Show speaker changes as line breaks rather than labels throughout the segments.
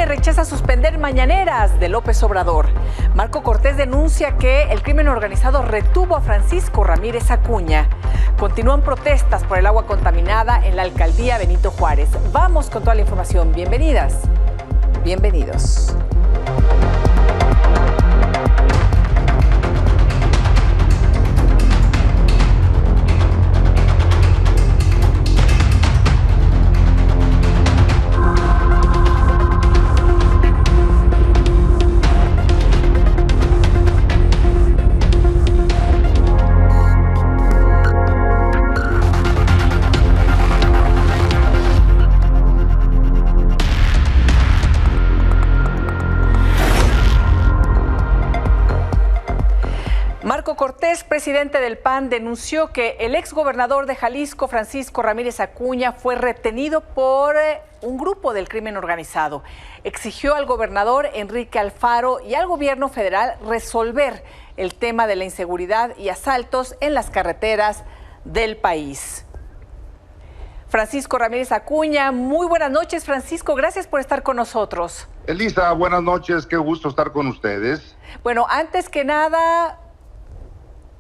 rechaza suspender mañaneras de López Obrador. Marco Cortés denuncia que el crimen organizado retuvo a Francisco Ramírez Acuña. Continúan protestas por el agua contaminada en la alcaldía Benito Juárez. Vamos con toda la información. Bienvenidas, bienvenidos. Marco Cortés, presidente del PAN, denunció que el exgobernador de Jalisco, Francisco Ramírez Acuña, fue retenido por un grupo del crimen organizado. Exigió al gobernador Enrique Alfaro y al gobierno federal resolver el tema de la inseguridad y asaltos en las carreteras del país. Francisco Ramírez Acuña, muy buenas noches, Francisco, gracias por estar con nosotros.
Elisa, buenas noches, qué gusto estar con ustedes.
Bueno, antes que nada,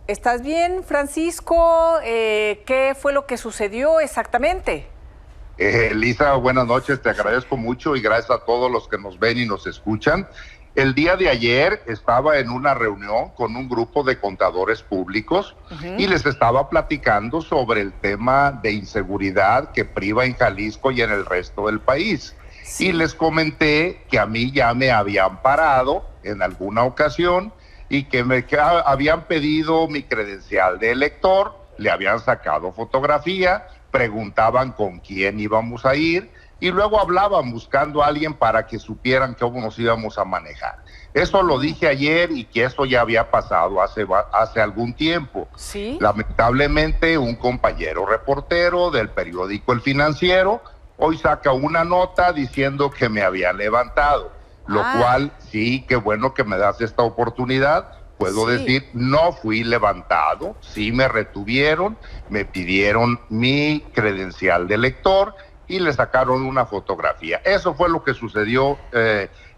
¿estás bien, Francisco? ¿Qué fue lo que sucedió exactamente?
Elisa, buenas noches, te agradezco mucho y gracias a todos los que nos ven y nos escuchan. El día de ayer estaba en una reunión con un grupo de contadores públicos y les estaba platicando sobre el tema de inseguridad que priva en Jalisco y en el resto del país. Sí. Y les comenté que a mí ya me habían parado en alguna ocasión y que habían pedido mi credencial de elector, le habían sacado fotografía, preguntaban con quién íbamos a ir y luego hablaban buscando a alguien para que supieran cómo nos íbamos a manejar. Eso lo dije ayer y que eso ya había pasado hace algún tiempo. ¿Sí? Lamentablemente un compañero reportero del periódico El Financiero hoy saca una nota diciendo que me había levantado. Lo cual, sí, qué bueno que me das esta oportunidad. Puedo decir, no fui levantado, sí me retuvieron, me pidieron mi credencial de elector y le sacaron una fotografía. Eso fue lo que sucedió.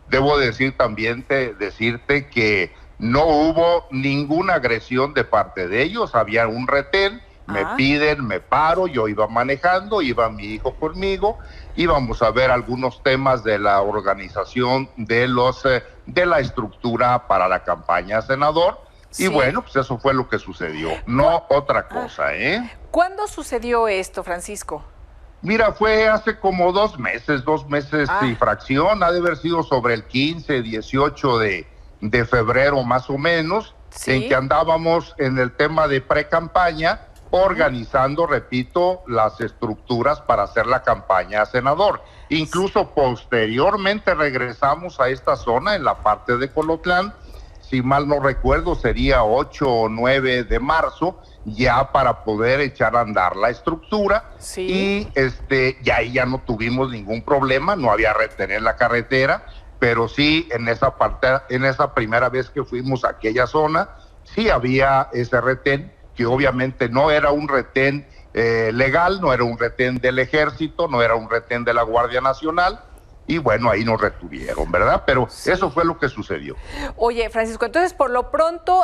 Debo decirte que no hubo ninguna agresión de parte de ellos, había un retén. Me piden, me paro, yo iba manejando, iba mi hijo conmigo, íbamos a ver algunos temas de la organización de la estructura para la campaña a senador, y bueno, pues eso fue lo que sucedió, no otra cosa, ¿eh?
¿Cuándo sucedió esto, Francisco?
Mira, fue hace como 2 meses y fracción, ha de haber sido sobre el 15, 18 de febrero más o menos, en que andábamos en el tema de pre-campaña, organizando, repito, las estructuras para hacer la campaña a senador. Incluso posteriormente regresamos a esta zona en la parte de Colotlán, si mal no recuerdo sería 8 o 9 de marzo, ya para poder echar a andar la estructura. Y ahí ya no tuvimos ningún problema, no había retén en la carretera, pero sí en esa primera vez que fuimos a aquella zona, sí había ese retén, que obviamente no era un retén legal, no era un retén del Ejército, no era un retén de la Guardia Nacional, y bueno, ahí nos retuvieron, ¿verdad? Pero eso fue lo que sucedió.
Oye, Francisco, entonces por lo pronto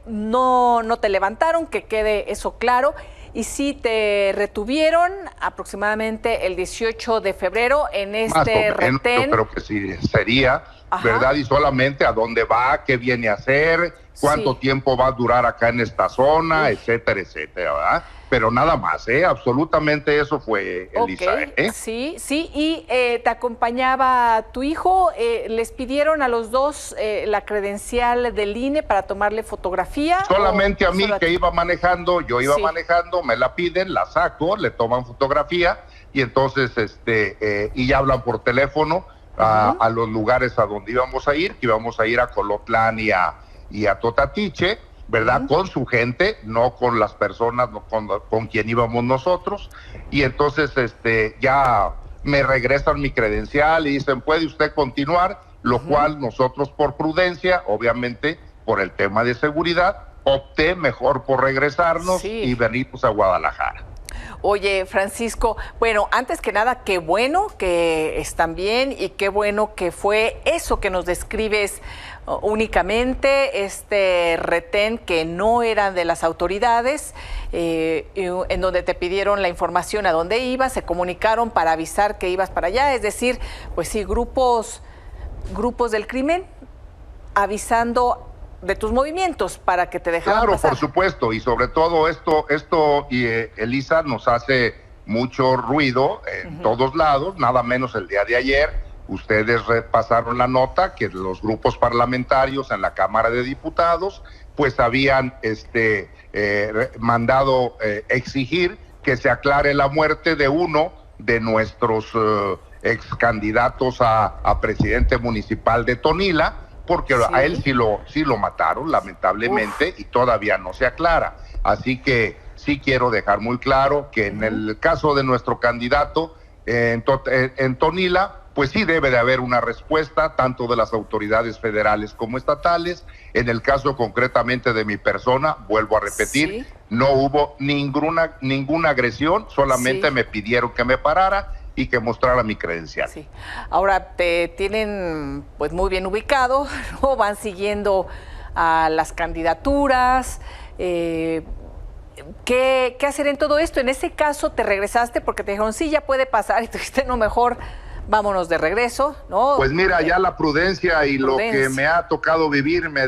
no te levantaron, que quede eso claro, y sí te retuvieron aproximadamente el 18 de febrero en este retén.
Yo creo que sí sería, ¿verdad? Y solamente a dónde va, qué viene a hacer, cuánto tiempo va a durar acá en esta zona, etcétera, etcétera, ¿verdad? Pero nada más, absolutamente eso fue, Elisa.
Sí, y te acompañaba tu hijo, les pidieron a los dos la credencial del INE para tomarle fotografía.
Solamente a mí que iba manejando, yo iba manejando, me la piden, la saco, le toman fotografía y entonces y ya hablan por teléfono a los lugares a donde íbamos a ir, que íbamos a ir a Colotlán y a Totatiche, ¿verdad? Con su gente, no con las personas, no con quien íbamos nosotros. Y entonces ya me regresan mi credencial y dicen, ¿puede usted continuar? Lo cual nosotros por prudencia, obviamente por el tema de seguridad, opté mejor por regresarnos y venirnos a Guadalajara.
Oye, Francisco, bueno, antes que nada, qué bueno que están bien y qué bueno que fue eso que nos describes únicamente, este retén que no eran de las autoridades, en donde te pidieron la información a dónde ibas, se comunicaron para avisar que ibas para allá, es decir, pues sí, grupos del crimen avisando de tus movimientos para que te dejaran
Claro,
pasar.
por supuesto, y sobre todo esto Elisa, nos hace mucho ruido en todos lados, nada menos el día de ayer. Ustedes repasaron la nota que los grupos parlamentarios en la Cámara de Diputados pues habían mandado exigir que se aclare la muerte de uno de nuestros ex candidatos a presidente municipal de Tonila, porque
Sí.
a él sí lo mataron, lamentablemente, y todavía no se aclara. Así que sí quiero dejar muy claro que en el caso de nuestro candidato en Tonila, pues sí debe de haber una respuesta, tanto de las autoridades federales como estatales. En el caso concretamente de mi persona, vuelvo a repetir,
Sí.
no hubo ninguna agresión, solamente
Sí.
me pidieron que me parara y que mostrara mi credencial.
Sí. Ahora te tienen pues muy bien ubicado, ¿no? Van siguiendo a las candidaturas. ¿Qué hacer en todo esto? En ese caso te regresaste porque te dijeron, sí, ya puede pasar, y tú dijiste, no, mejor vámonos de regreso, ¿no?
Pues mira, ya la prudencia y lo que me ha tocado vivir me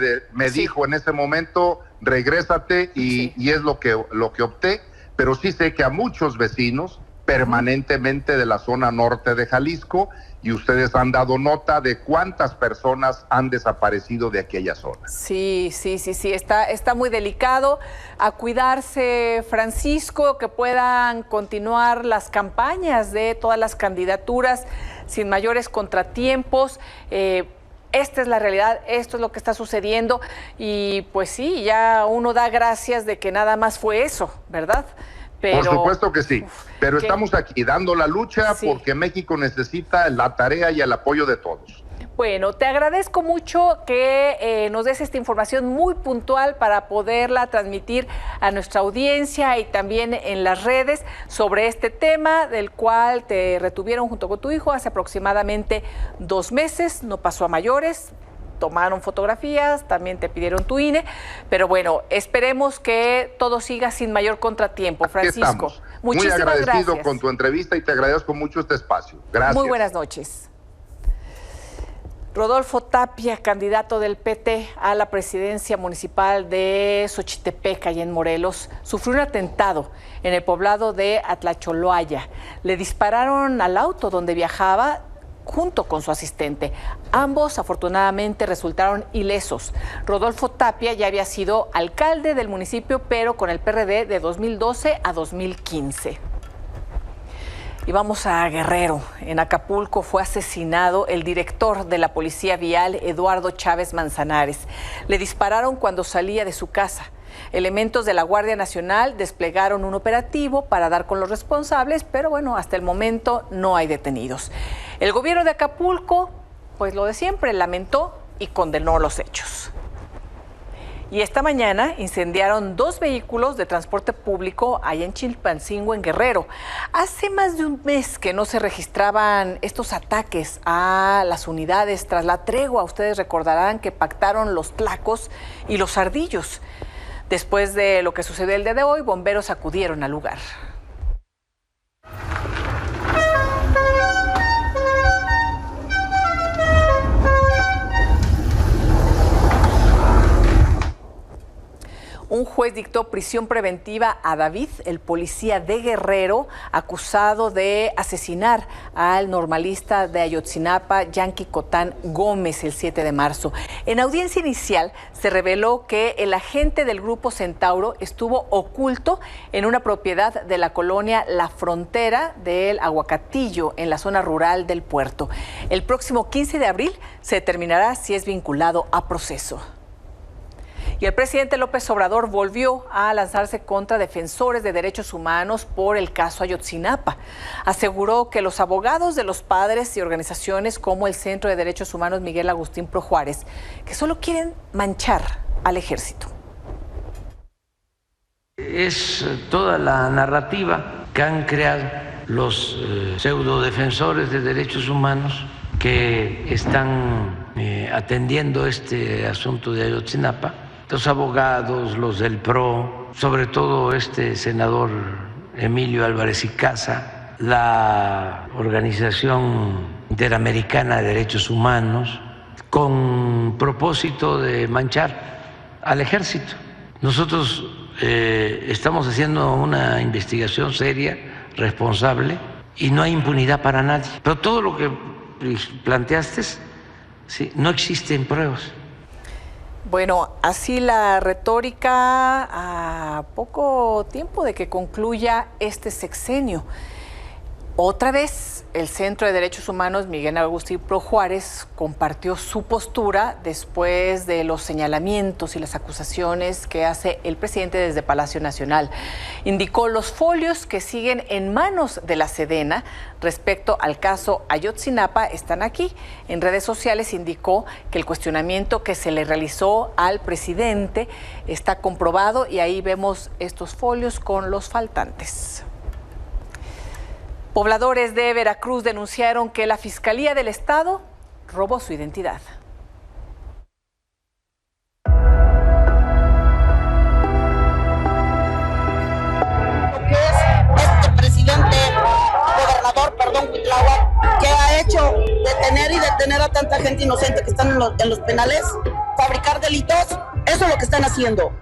Sí.
dijo en ese momento, regrésate,
Sí.
y es lo que opté, pero sí sé que a muchos vecinos permanentemente de la zona norte de Jalisco, y ustedes han dado nota de cuántas personas han desaparecido de aquella zona.
Sí, está muy delicado. A cuidarse, Francisco, que puedan continuar las campañas de todas las candidaturas sin mayores contratiempos. Esta es la realidad, esto es lo que está sucediendo y pues sí, ya uno da gracias de que nada más fue eso, ¿verdad? Pero,
por supuesto que sí, pero estamos aquí dando la lucha porque México necesita la tarea y el apoyo de todos.
Bueno, te agradezco mucho que nos des esta información muy puntual para poderla transmitir a nuestra audiencia y también en las redes sobre este tema del cual te retuvieron junto con tu hijo hace aproximadamente 2 meses, no pasó a mayores. Tomaron fotografías, también te pidieron tu INE, pero bueno, esperemos que todo siga sin mayor contratiempo, Francisco.
Muchísimas gracias. Muy agradecido con tu entrevista y te agradezco mucho este espacio. Gracias.
Muy buenas noches. Rodolfo Tapia, candidato del PT a la presidencia municipal de Xochitepec, allá en Morelos, sufrió un atentado en el poblado de Atlacholoaya. Le dispararon al auto donde viajaba junto con su asistente. Ambos, afortunadamente, resultaron ilesos. Rodolfo Tapia ya había sido alcalde del municipio, pero con el PRD de 2012 a 2015. Y vamos a Guerrero. En Acapulco fue asesinado el director de la Policía Vial, Eduardo Chávez Manzanares. Le dispararon cuando salía de su casa. Elementos de la Guardia Nacional desplegaron un operativo para dar con los responsables, pero bueno, hasta el momento no hay detenidos. El gobierno de Acapulco, pues lo de siempre, lamentó y condenó los hechos. Y esta mañana incendiaron 2 vehículos de transporte público allá en Chilpancingo, en Guerrero. Hace más de un mes que no se registraban estos ataques a las unidades tras la tregua. Ustedes recordarán que pactaron los tlacos y los ardillos. Después de lo que sucedió el día de hoy, bomberos acudieron al lugar. Un juez dictó prisión preventiva a David, el policía de Guerrero, acusado de asesinar al normalista de Ayotzinapa, Yanqui Cotán Gómez, el 7 de marzo. En audiencia inicial se reveló que el agente del Grupo Centauro estuvo oculto en una propiedad de la colonia La Frontera del Aguacatillo, en la zona rural del puerto. El próximo 15 de abril se determinará si es vinculado a proceso. Y el presidente López Obrador volvió a lanzarse contra defensores de derechos humanos por el caso Ayotzinapa. Aseguró que los abogados de los padres y organizaciones como el Centro de Derechos Humanos Miguel Agustín Pro Juárez, que solo quieren manchar al ejército.
Es toda la narrativa que han creado los pseudodefensores de derechos humanos que están atendiendo este asunto de Ayotzinapa, los abogados, los del PRO, sobre todo este senador Emilio Álvarez y Casa, la Organización Interamericana de Derechos Humanos, con propósito de manchar al ejército. Nosotros estamos haciendo una investigación seria, responsable, y no hay impunidad para nadie. Pero todo lo que planteaste, sí, no existen pruebas.
Bueno, así la retórica a poco tiempo de que concluya este sexenio. Otra vez, el Centro de Derechos Humanos Miguel Agustín Pro Juárez compartió su postura después de los señalamientos y las acusaciones que hace el presidente desde Palacio Nacional. Indicó los folios que siguen en manos de la Sedena respecto al caso Ayotzinapa están aquí. En redes sociales indicó que el cuestionamiento que se le realizó al presidente está comprobado y ahí vemos estos folios con los faltantes. Pobladores de Veracruz denunciaron que la Fiscalía del Estado robó su identidad.
Lo que es este presidente, gobernador, Cuitláhuac, que ha hecho detener a tanta gente inocente que están en los penales, fabricar delitos, eso es lo que están haciendo.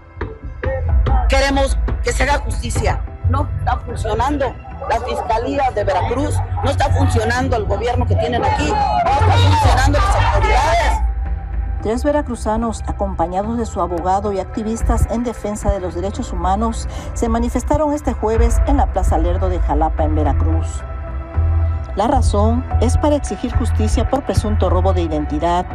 Queremos que se haga justicia. No está funcionando la Fiscalía de Veracruz, no está funcionando el gobierno que tienen aquí, no está funcionando las autoridades.
3 veracruzanos, acompañados de su abogado y activistas en defensa de los derechos humanos, se manifestaron este jueves en la Plaza Lerdo de Jalapa, en Veracruz. La razón es para exigir justicia por presunto robo de identidad,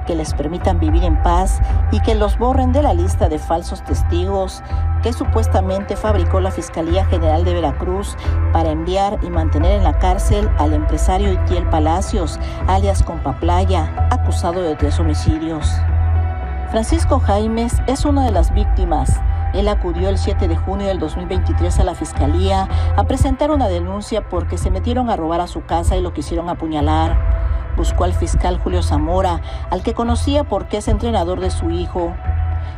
que les permitan vivir en paz y que los borren de la lista de falsos testigos que supuestamente fabricó la Fiscalía General de Veracruz para enviar y mantener en la cárcel al empresario Itiel Palacios, alias Compa Playa, acusado de 3 homicidios. Francisco Jaimes es una de las víctimas. Él acudió el 7 de junio del 2023 a la Fiscalía a presentar una denuncia porque se metieron a robar a su casa y lo quisieron apuñalar. Buscó al fiscal Julio Zamora, al que conocía porque es entrenador de su hijo.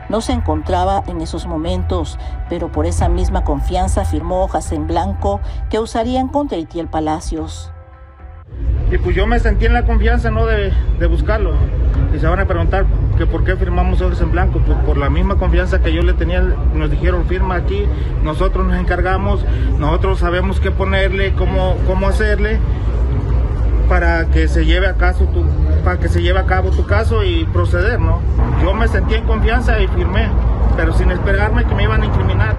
No se encontraba en esos momentos, pero por esa misma confianza firmó hojas en blanco que usarían contra Itiel Palacios.
Y pues yo me sentí en la confianza, ¿no?, de buscarlo. Y se van a preguntar que por qué firmamos hojas en blanco. Pues por la misma confianza que yo le tenía, nos dijeron firma aquí, nosotros nos encargamos, nosotros sabemos qué ponerle, cómo hacerle para que se lleve a cabo tu caso y proceder, ¿no? Yo me sentí en confianza y firmé, pero sin esperarme que me iban a incriminar.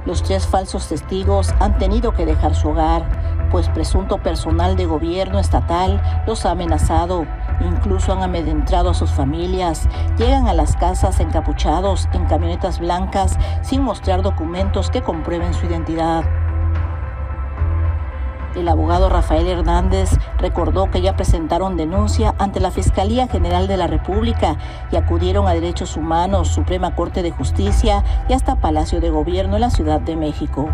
Los 3 falsos testigos han tenido que dejar su hogar, pues presunto personal de gobierno estatal los ha amenazado. Incluso han amedrentado a sus familias. Llegan a las casas encapuchados en camionetas blancas sin mostrar documentos que comprueben su identidad. El abogado Rafael Hernández recordó que ya presentaron denuncia ante la Fiscalía General de la República y acudieron a Derechos Humanos, Suprema Corte de Justicia y hasta Palacio de Gobierno en la Ciudad de México.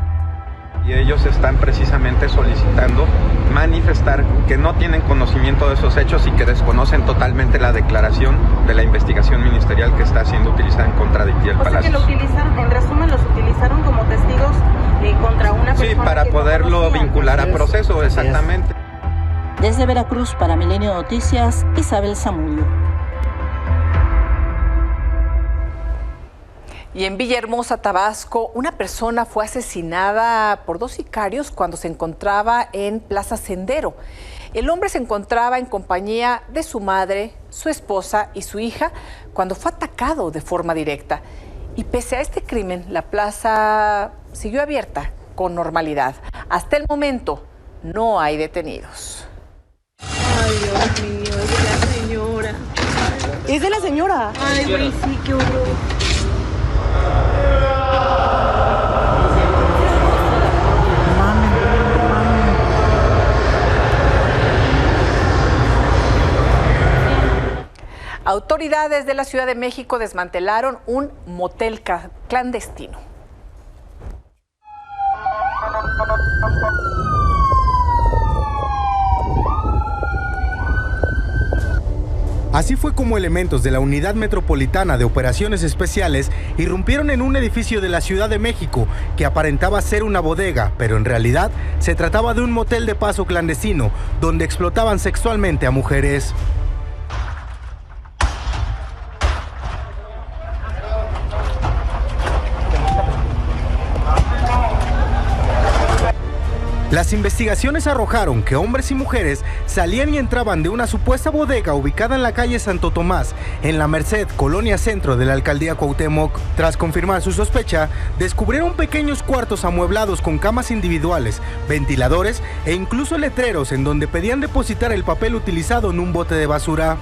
Y ellos están precisamente solicitando manifestar que no tienen conocimiento de esos hechos y que desconocen totalmente la declaración de la investigación ministerial que está siendo utilizada en contra de Itiel Palacios.
O sea que lo utilizaron, en resumen, los utilizaron como testigos contra una persona.
Sí, para
que
poderlo
no
vincular a proceso, exactamente.
Desde Veracruz para Milenio Noticias, Isabel Zamudio.
Y en Villahermosa, Tabasco, una persona fue asesinada por 2 sicarios cuando se encontraba en Plaza Sendero. El hombre se encontraba en compañía de su madre, su esposa y su hija cuando fue atacado de forma directa. Y pese a este crimen, la plaza siguió abierta con normalidad. Hasta el momento no hay detenidos.
Ay, Dios mío, es de la señora.
¿Es de la señora?
Ay, güey, sí, qué horror.
Autoridades de la Ciudad de México desmantelaron un motel clandestino.
Así fue como elementos de la Unidad Metropolitana de Operaciones Especiales irrumpieron en un edificio de la Ciudad de México que aparentaba ser una bodega, pero en realidad se trataba de un motel de paso clandestino donde explotaban sexualmente a mujeres. Las investigaciones arrojaron que hombres y mujeres salían y entraban de una supuesta bodega ubicada en la calle Santo Tomás, en la Merced, Colonia Centro de la Alcaldía Cuauhtémoc. Tras confirmar su sospecha, descubrieron pequeños cuartos amueblados con camas individuales, ventiladores e incluso letreros en donde pedían depositar el papel utilizado en un bote de basura.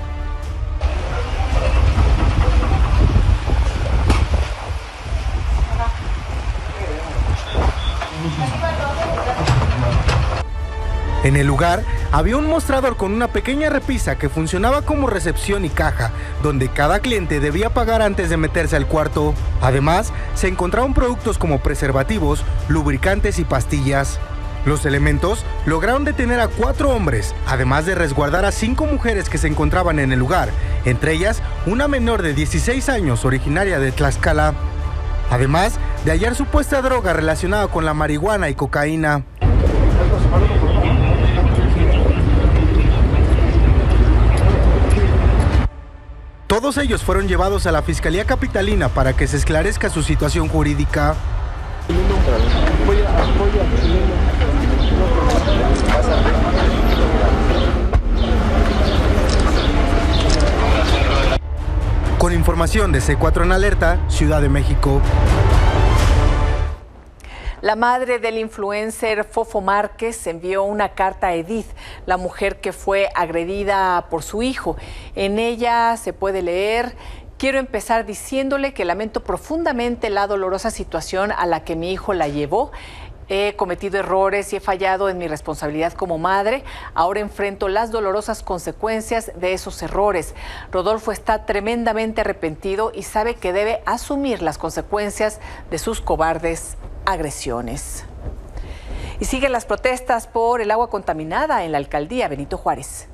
En el lugar había un mostrador con una pequeña repisa que funcionaba como recepción y caja, donde cada cliente debía pagar antes de meterse al cuarto. Además, se encontraban productos como preservativos, lubricantes y pastillas. Los elementos lograron detener a 4 hombres, además de resguardar a 5 mujeres que se encontraban en el lugar, entre ellas una menor de 16 años originaria de Tlaxcala. Además de hallar supuesta droga relacionada con la marihuana y cocaína. Todos ellos fueron llevados a la Fiscalía Capitalina para que se esclarezca su situación jurídica. Con información de C4 en Alerta, Ciudad de México.
La madre del influencer Fofo Márquez envió una carta a Edith, la mujer que fue agredida por su hijo. En ella se puede leer: quiero empezar diciéndole que lamento profundamente la dolorosa situación a la que mi hijo la llevó. He cometido errores y he fallado en mi responsabilidad como madre. Ahora enfrento las dolorosas consecuencias de esos errores. Rodolfo está tremendamente arrepentido y sabe que debe asumir las consecuencias de sus cobardes agresiones. Y siguen las protestas por el agua contaminada en la alcaldía Benito Juárez.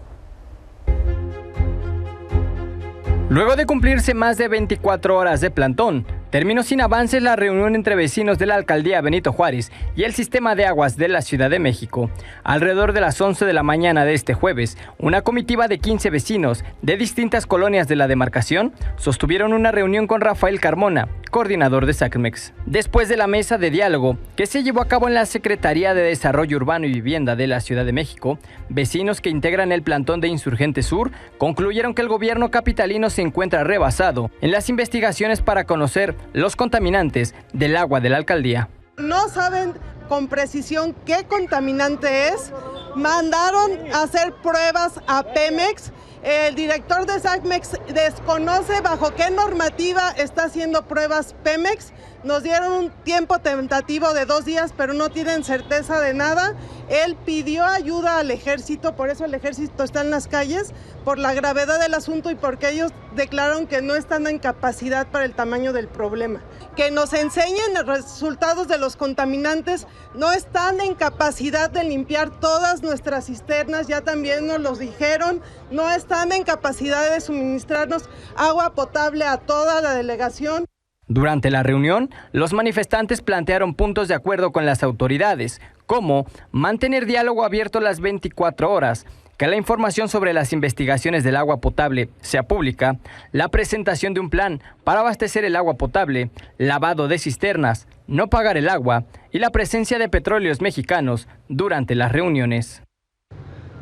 Luego de cumplirse más de 24 horas de plantón, terminó sin avances la reunión entre vecinos de la alcaldía Benito Juárez y el sistema de aguas de la Ciudad de México. Alrededor de las 11 de la mañana de este jueves, una comitiva de 15 vecinos de distintas colonias de la demarcación sostuvieron una reunión con Rafael Carmona, coordinador de SACMEX. Después de la mesa de diálogo que se llevó a cabo en la Secretaría de Desarrollo Urbano y Vivienda de la Ciudad de México, vecinos que integran el plantón de Insurgente Sur concluyeron que el gobierno capitalino se encuentra rebasado en las investigaciones para conocer los contaminantes del agua de la alcaldía.
No saben con precisión qué contaminante es. Mandaron a hacer pruebas a Pemex. El director de SACMEX desconoce bajo qué normativa está haciendo pruebas Pemex. Nos dieron un tiempo tentativo de 2 días, pero no tienen certeza de nada. Él pidió ayuda al ejército, por eso el ejército está en las calles, por la gravedad del asunto y porque ellos declararon que no están en capacidad para el tamaño del problema. Que nos enseñen los resultados de los contaminantes. No están en capacidad de limpiar todas nuestras cisternas, ya también nos los dijeron. No están en capacidad de suministrarnos agua potable a toda la delegación.
Durante la reunión, los manifestantes plantearon puntos de acuerdo con las autoridades, como mantener diálogo abierto las 24 horas, que la información sobre las investigaciones del agua potable sea pública, la presentación de un plan para abastecer el agua potable, lavado de cisternas, no pagar el agua y la presencia de petróleos mexicanos durante las reuniones.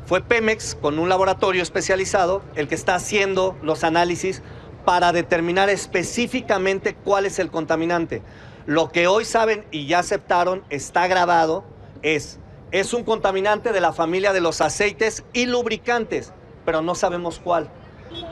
Fue Pemex con un laboratorio especializado el que está haciendo los análisis para determinar específicamente cuál es el contaminante. Lo que hoy saben y ya aceptaron, está grabado, es un contaminante de la familia de los aceites y lubricantes, pero no sabemos cuál.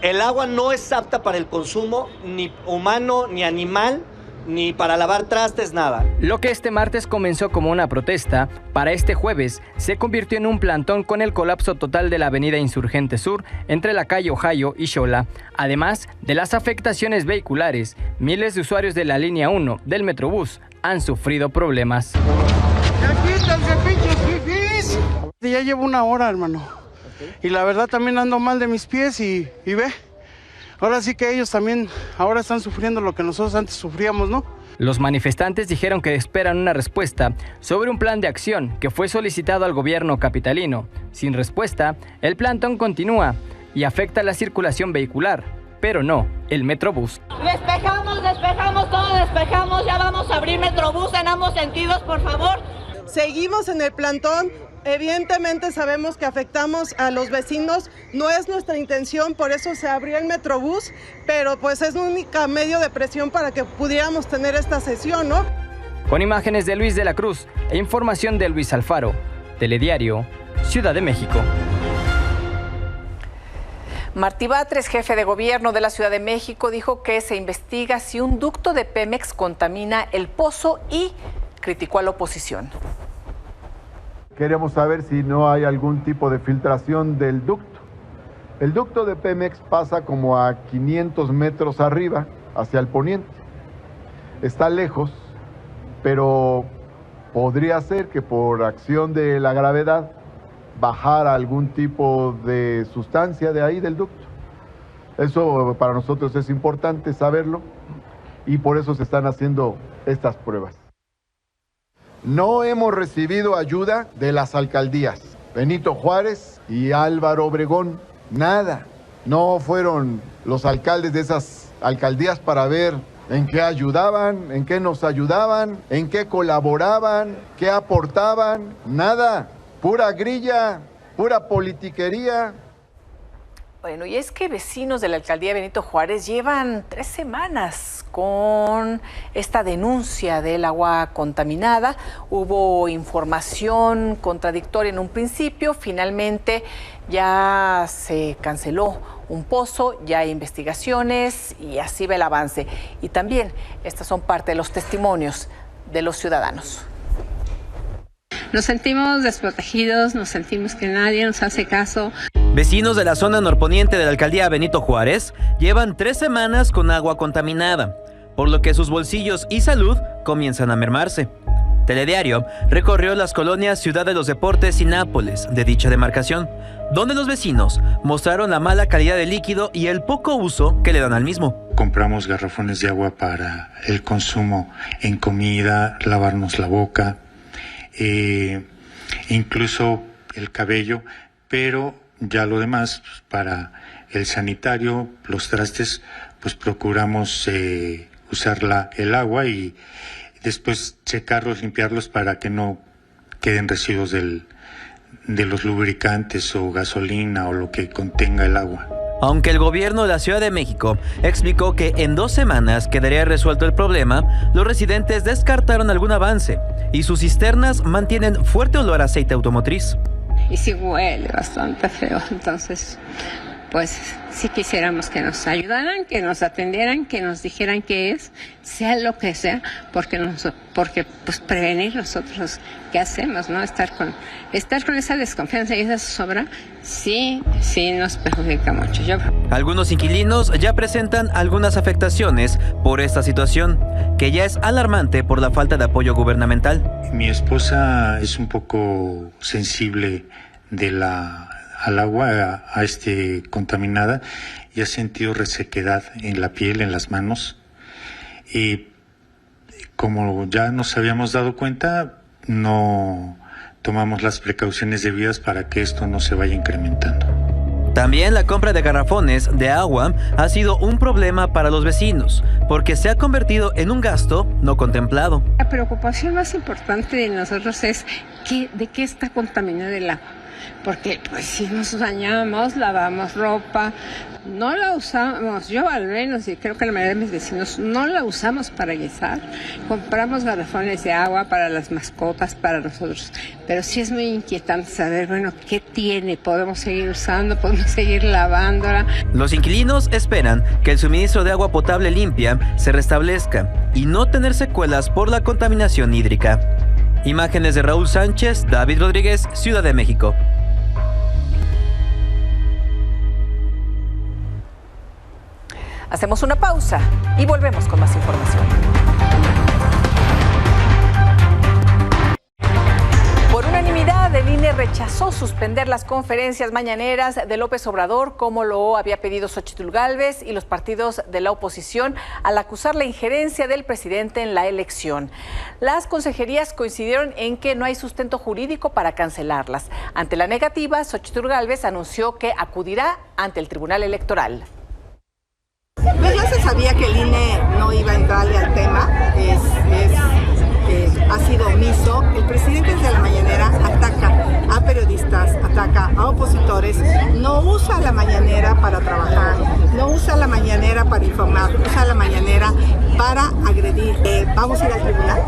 El agua no es apta para el consumo ni humano ni animal, ni para lavar trastes, nada.
Lo que este martes comenzó como una protesta, para este jueves se convirtió en un plantón con el colapso total de la avenida Insurgente Sur entre la calle Ohio y Xola. Además de las afectaciones vehiculares, miles de usuarios de la línea 1 del Metrobús han sufrido problemas.
Ya llevo 1 hora, hermano. Y la verdad también ando mal de mis pies y ve. ahora sí que ellos también ahora están sufriendo lo que nosotros antes sufríamos, ¿no?
Los manifestantes dijeron que esperan una respuesta sobre un plan de acción que fue solicitado al gobierno capitalino. Sin respuesta, el plantón continúa y afecta la circulación vehicular, pero no el Metrobús.
Despejamos, todo despejamos, ya vamos a abrir Metrobús en ambos sentidos, por favor.
Seguimos en el plantón. Evidentemente sabemos que afectamos a los vecinos, no es nuestra intención, por eso se abrió el Metrobús, pero pues es el único medio de presión para que pudiéramos tener esta sesión, ¿no?
Con imágenes de Luis de la Cruz e información de Luis Alfaro, Telediario, Ciudad de México.
Martí Batres, jefe de gobierno de la Ciudad de México, dijo que se investiga si un ducto de Pemex contamina el pozo y criticó a la oposición.
Queremos saber si no hay algún tipo de filtración del ducto. El ducto de Pemex pasa como a 500 metros arriba, hacia el poniente. Está lejos, pero podría ser que por acción de la gravedad bajara algún tipo de sustancia de ahí del ducto. Eso para nosotros es importante saberlo y por eso se están haciendo estas pruebas. No hemos recibido ayuda de las alcaldías Benito Juárez y Álvaro Obregón, nada. No fueron los alcaldes de esas alcaldías para ver en qué ayudaban, en qué nos ayudaban, en qué colaboraban, qué aportaban, nada. Pura grilla, pura politiquería.
Bueno, y es que vecinos de la alcaldía Benito Juárez llevan 3 semanas con esta denuncia del agua contaminada. Hubo información contradictoria en un principio, finalmente ya se canceló un pozo, ya hay investigaciones y así va el avance. Y también estas son parte de los testimonios de los ciudadanos.
Nos sentimos desprotegidos, nos sentimos que nadie nos hace caso.
Vecinos de la zona norponiente de la alcaldía Benito Juárez llevan 3 semanas con agua contaminada, por lo que sus bolsillos y salud comienzan a mermarse. Telediario recorrió las colonias Ciudad de los Deportes y Nápoles de dicha demarcación, donde los vecinos mostraron la mala calidad del líquido y el poco uso que le dan al mismo.
Compramos garrafones de agua para el consumo en comida, lavarnos la boca, incluso el cabello, pero ya lo demás, pues, para el sanitario, los trastes, pues procuramos usar el agua y después secarlos, limpiarlos para que no queden residuos de los lubricantes o gasolina o lo que contenga el agua.
Aunque el gobierno de la Ciudad de México explicó que en 2 semanas quedaría resuelto el problema, los residentes descartaron algún avance y sus cisternas mantienen fuerte olor a aceite automotriz.
Y sí huele bastante feo, entonces pues sí quisiéramos que nos ayudaran, que nos atendieran, que nos dijeran qué es, sea lo que sea, porque pues prevenir nosotros qué hacemos, ¿no? Estar con esa desconfianza y esa zozobra, sí nos perjudica mucho.
Algunos inquilinos ya presentan algunas afectaciones por esta situación, que ya es alarmante por la falta de apoyo gubernamental.
Mi esposa es un poco sensible al agua contaminada y ha sentido resequedad en la piel, en las manos, y como ya nos habíamos dado cuenta, no tomamos las precauciones debidas para que esto no se vaya incrementando.
También la compra de garrafones de agua ha sido un problema para los vecinos, porque se ha convertido en un gasto no contemplado.
La preocupación más importante de nosotros es de qué está contaminado el agua. Porque pues si nos bañamos, lavamos ropa, no la usamos, yo al menos y creo que la mayoría de mis vecinos no la usamos para guisar, compramos garrafones de agua para las mascotas, para nosotros, pero sí es muy inquietante saber, bueno, ¿qué tiene? ¿Podemos seguir usando? ¿Podemos seguir lavándola?
Los inquilinos esperan que el suministro de agua potable limpia se restablezca y no tener secuelas por la contaminación hídrica. Imágenes de Raúl Sánchez, David Rodríguez, Ciudad de México.
Hacemos una pausa y volvemos con más información. Por unanimidad, el INE rechazó suspender las conferencias mañaneras de López Obrador, como lo había pedido Xochitl Gálvez y los partidos de la oposición, al acusar la injerencia del presidente en la elección. Las consejerías coincidieron en que no hay sustento jurídico para cancelarlas. Ante la negativa, Xochitl Gálvez anunció que acudirá ante el Tribunal Electoral.
Pues ya se sabía que el INE no iba a entrarle al tema, ha sido omiso. El presidente desde la mañanera ataca a periodistas, ataca a opositores, no usa la mañanera para trabajar, no usa la mañanera para informar, usa la mañanera para agredir. Vamos a ir al tribunal,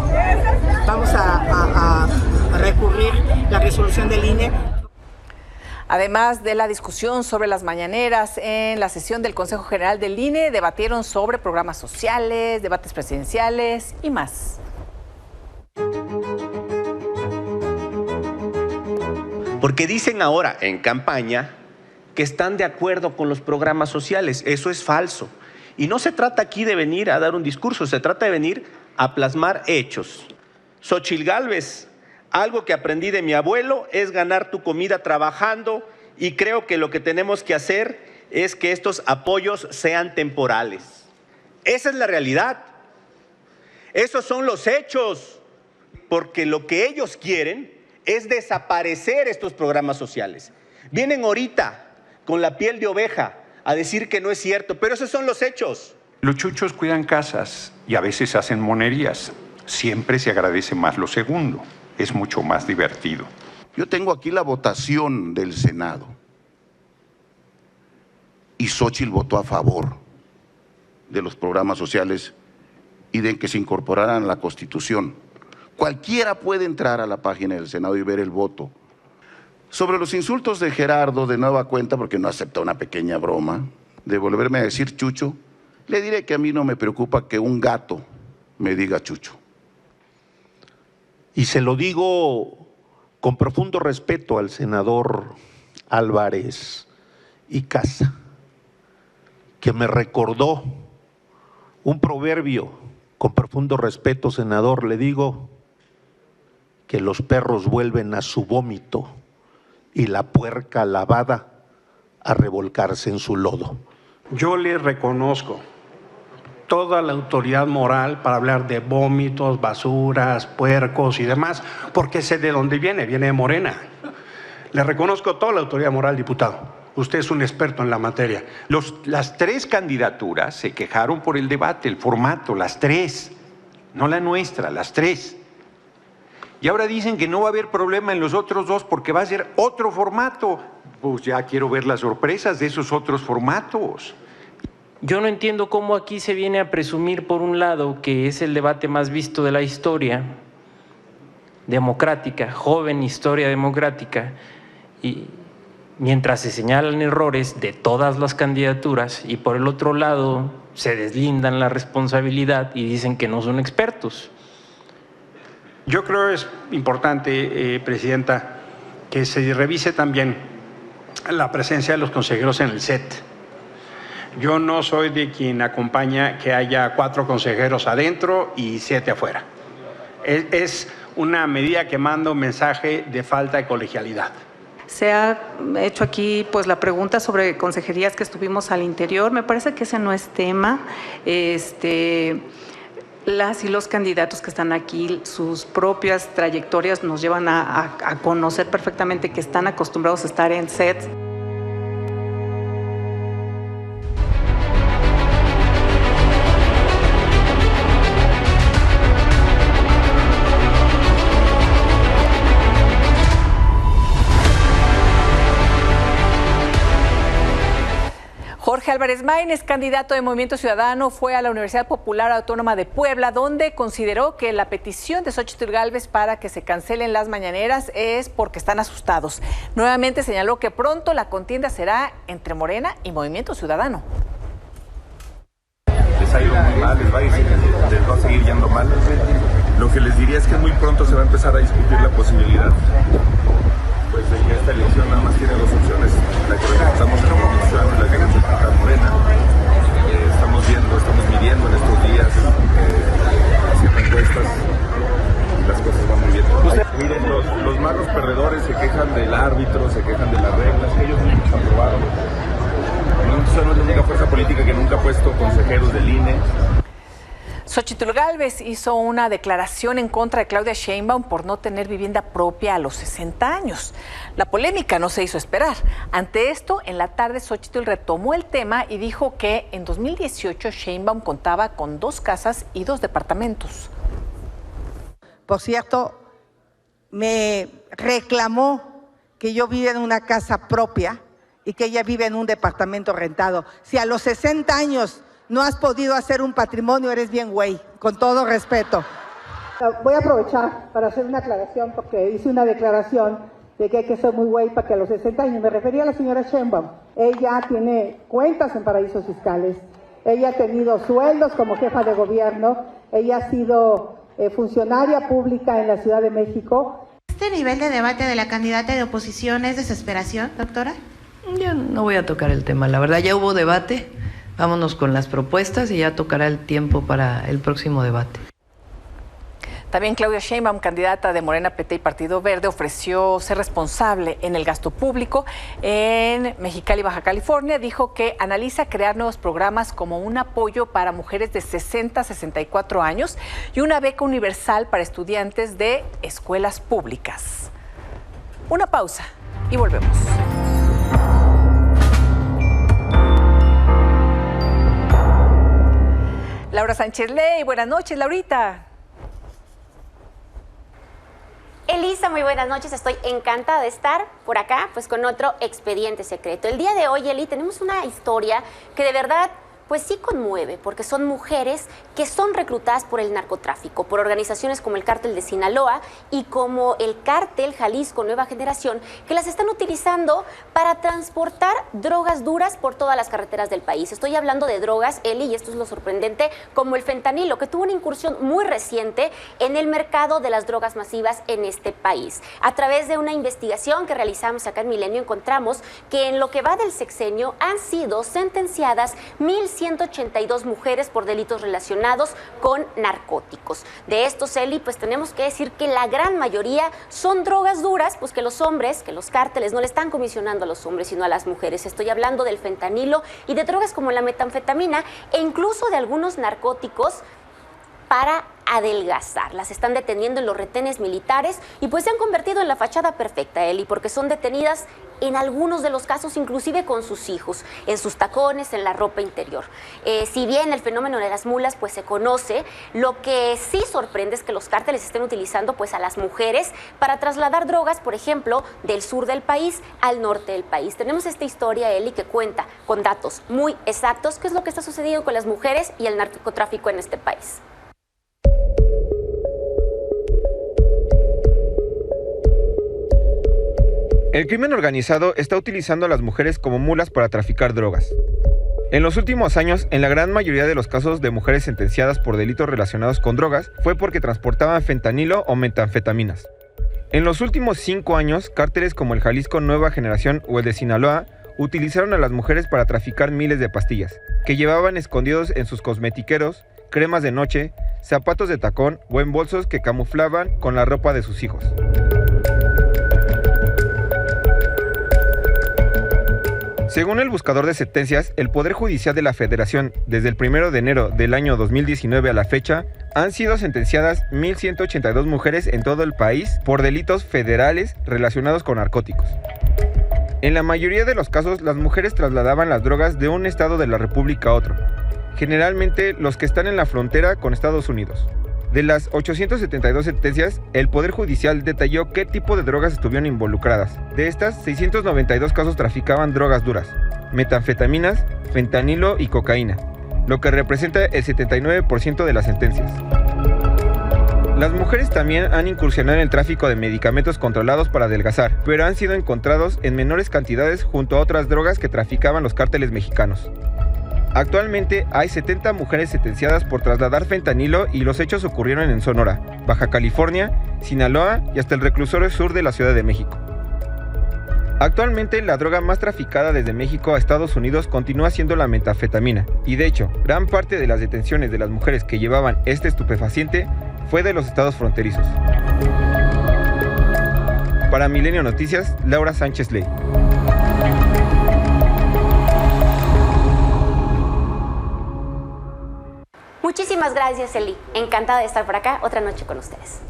vamos a recurrir la resolución del INE.
Además de la discusión sobre las mañaneras, en la sesión del Consejo General del INE debatieron sobre programas sociales, debates presidenciales y más.
Porque dicen ahora en campaña que están de acuerdo con los programas sociales. Eso es falso. Y no se trata aquí de venir a dar un discurso, se trata de venir a plasmar hechos. Xochitl Gálvez, algo que aprendí de mi abuelo es ganar tu comida trabajando, y creo que lo que tenemos que hacer es que estos apoyos sean temporales. Esa es la realidad. Esos son los hechos, porque lo que ellos quieren es desaparecer estos programas sociales. Vienen ahorita con la piel de oveja a decir que no es cierto, pero esos son los hechos.
Los chuchos cuidan casas y a veces hacen monerías. Siempre se agradece más lo segundo. Es mucho más divertido.
Yo tengo aquí la votación del Senado y Xochitl votó a favor de los programas sociales y de que se incorporaran a la Constitución. Cualquiera puede entrar a la página del Senado y ver el voto. Sobre los insultos de Gerardo, de nueva cuenta, porque no acepta una pequeña broma, de volverme a decir chucho, le diré que a mí no me preocupa que un gato me diga chucho.
Y se lo digo con profundo respeto al senador Álvarez y Casa, que me recordó un proverbio. Con profundo respeto, senador, le digo que los perros vuelven a su vómito y la puerca lavada a revolcarse en su lodo.
Yo le reconozco toda la autoridad moral para hablar de vómitos, basuras, puercos y demás, porque sé de dónde viene de Morena. Le reconozco toda la autoridad moral, diputado. Usted es un experto en la materia.
Las tres candidaturas se quejaron por el debate, el formato, las tres, no la nuestra, las tres. Y ahora dicen que no va a haber problema en los otros dos porque va a ser otro formato. Pues ya quiero ver las sorpresas de esos otros formatos.
Yo no entiendo cómo aquí se viene a presumir, por un lado, que es el debate más visto de la historia democrática, joven historia democrática, y mientras se señalan errores de todas las candidaturas, y por el otro lado se deslindan la responsabilidad y dicen que no son expertos.
Yo creo que es importante, Presidenta, que se revise también la presencia de los consejeros en el set. Yo no soy de quien acompaña que haya 4 consejeros adentro y 7 afuera. Es una medida que manda un mensaje de falta de colegialidad.
Se ha hecho aquí pues la pregunta sobre consejerías que estuvimos al interior. Me parece que ese no es tema. Las y los candidatos que están aquí, sus propias trayectorias nos llevan a conocer perfectamente que están acostumbrados a estar en sets.
Jorge Álvarez Maínez, candidato de Movimiento Ciudadano, fue a la Universidad Popular Autónoma de Puebla, donde consideró que la petición de Xochitl Gálvez para que se cancelen las mañaneras es porque están asustados. Nuevamente señaló que pronto la contienda será entre Morena y Movimiento Ciudadano.
Les ha ido muy mal, les va a seguir yendo mal. Lo que les diría es que muy pronto se va a empezar a discutir la posibilidad. Pues en esta elección nada más tiene 2 opciones, la que representamos en el Movimiento Ciudadano y la que representa Morena. Estamos midiendo en estos días, haciendo encuestas y las cosas van muy bien. Miren, los malos perdedores se quejan de la Esa no es la única fuerza política que nunca ha puesto consejeros del INE.
Xochitl Gálvez hizo una declaración en contra de Claudia Sheinbaum por no tener vivienda propia a los 60 años. La polémica no se hizo esperar. Ante esto, en la tarde Xochitl retomó el tema y dijo que en 2018 Sheinbaum contaba con 2 casas y 2 departamentos.
Por cierto, me reclamó que yo vivo en una casa propia y que ella vive en un departamento rentado. Si a los 60 años no has podido hacer un patrimonio, eres bien güey, con todo respeto. Voy a aprovechar para hacer una aclaración, porque hice una declaración de que hay que ser muy güey para que a los 60 años, me refería a la señora Sheinbaum, ella tiene cuentas en paraísos fiscales, ella ha tenido sueldos como jefa de gobierno, ella ha sido funcionaria pública en la Ciudad de México.
¿Este nivel de debate de la candidata de oposición es desesperación, doctora?
Yo no voy a tocar el tema, la verdad ya hubo debate. Vámonos con las propuestas y ya tocará el tiempo para el próximo debate.
También Claudia Sheinbaum, candidata de Morena, PT y Partido Verde, ofreció ser responsable en el gasto público. En Mexicali, Baja California, dijo que analiza crear nuevos programas como un apoyo para mujeres de 60 a 64 años y una beca universal para estudiantes de escuelas públicas. Una pausa y volvemos. Laura Sánchez Ley, buenas noches, Laurita.
Elisa, muy buenas noches, estoy encantada de estar por acá, pues con otro expediente secreto. El día de hoy, Eli, tenemos una historia que de verdad, pues sí conmueve, porque son mujeres que son reclutadas por el narcotráfico, por organizaciones como el Cártel de Sinaloa y como el Cártel Jalisco Nueva Generación, que las están utilizando para transportar drogas duras por todas las carreteras del país. Estoy hablando de drogas, Eli, y esto es lo sorprendente, como el fentanilo, que tuvo una incursión muy reciente en el mercado de las drogas masivas en este país. A través de una investigación que realizamos acá en Milenio, encontramos que en lo que va del sexenio han sido sentenciadas 1,182 mujeres por delitos relacionados con narcóticos. De estos, Eli, pues tenemos que decir que la gran mayoría son drogas duras, pues que los hombres, que los cárteles no le están comisionando a los hombres, sino a las mujeres. Estoy hablando del fentanilo y de drogas como la metanfetamina e incluso de algunos narcóticos para adelgazar. Las están deteniendo en los retenes militares y pues se han convertido en la fachada perfecta, Eli, porque son detenidas en algunos de los casos inclusive con sus hijos, en sus tacones, en la ropa interior. Si bien el fenómeno de las mulas pues se conoce, lo que sí sorprende es que los cárteles estén utilizando pues a las mujeres para trasladar drogas, por ejemplo, del sur del país al norte del país. Tenemos esta historia, Eli, que cuenta con datos muy exactos qué es lo que está sucediendo con las mujeres y el narcotráfico en este país.
El crimen organizado está utilizando a las mujeres como mulas para traficar drogas. En los últimos años, en la gran mayoría de los casos de mujeres sentenciadas por delitos relacionados con drogas, fue porque transportaban fentanilo o metanfetaminas. En los últimos 5 años, cárteles como el Jalisco Nueva Generación o el de Sinaloa utilizaron a las mujeres para traficar miles de pastillas, que llevaban escondidos en sus cosmetiqueros, cremas de noche, zapatos de tacón o en bolsos que camuflaban con la ropa de sus hijos. Según el buscador de sentencias, el Poder Judicial de la Federación, desde el 1 de enero del año 2019 a la fecha, han sido sentenciadas 1,182 mujeres en todo el país por delitos federales relacionados con narcóticos. En la mayoría de los casos, las mujeres trasladaban las drogas de un estado de la República a otro, generalmente los que están en la frontera con Estados Unidos. De las 872 sentencias, el Poder Judicial detalló qué tipo de drogas estuvieron involucradas. De estas, 692 casos traficaban drogas duras, metanfetaminas, fentanilo y cocaína, lo que representa el 79% de las sentencias. Las mujeres también han incursionado en el tráfico de medicamentos controlados para adelgazar, pero han sido encontrados en menores cantidades junto a otras drogas que traficaban los cárteles mexicanos. Actualmente hay 70 mujeres sentenciadas por trasladar fentanilo y los hechos ocurrieron en Sonora, Baja California, Sinaloa y hasta el reclusorio sur de la Ciudad de México. Actualmente la droga más traficada desde México a Estados Unidos continúa siendo la metanfetamina y de hecho, gran parte de las detenciones de las mujeres que llevaban este estupefaciente fue de los estados fronterizos. Para Milenio Noticias, Laura Sánchez Ley.
Muchísimas gracias, Eli. Encantada de estar por acá otra noche con ustedes.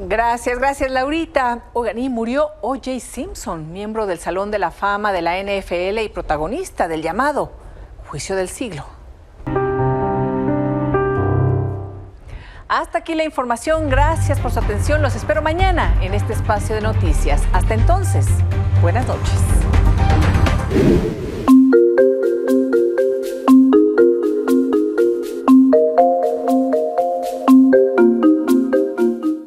Gracias, Laurita. Oigan, y murió O.J. Simpson, miembro del Salón de la Fama de la NFL y protagonista del llamado Juicio del Siglo. Hasta aquí la información. Gracias por su atención. Los espero mañana en este espacio de noticias. Hasta entonces, buenas noches.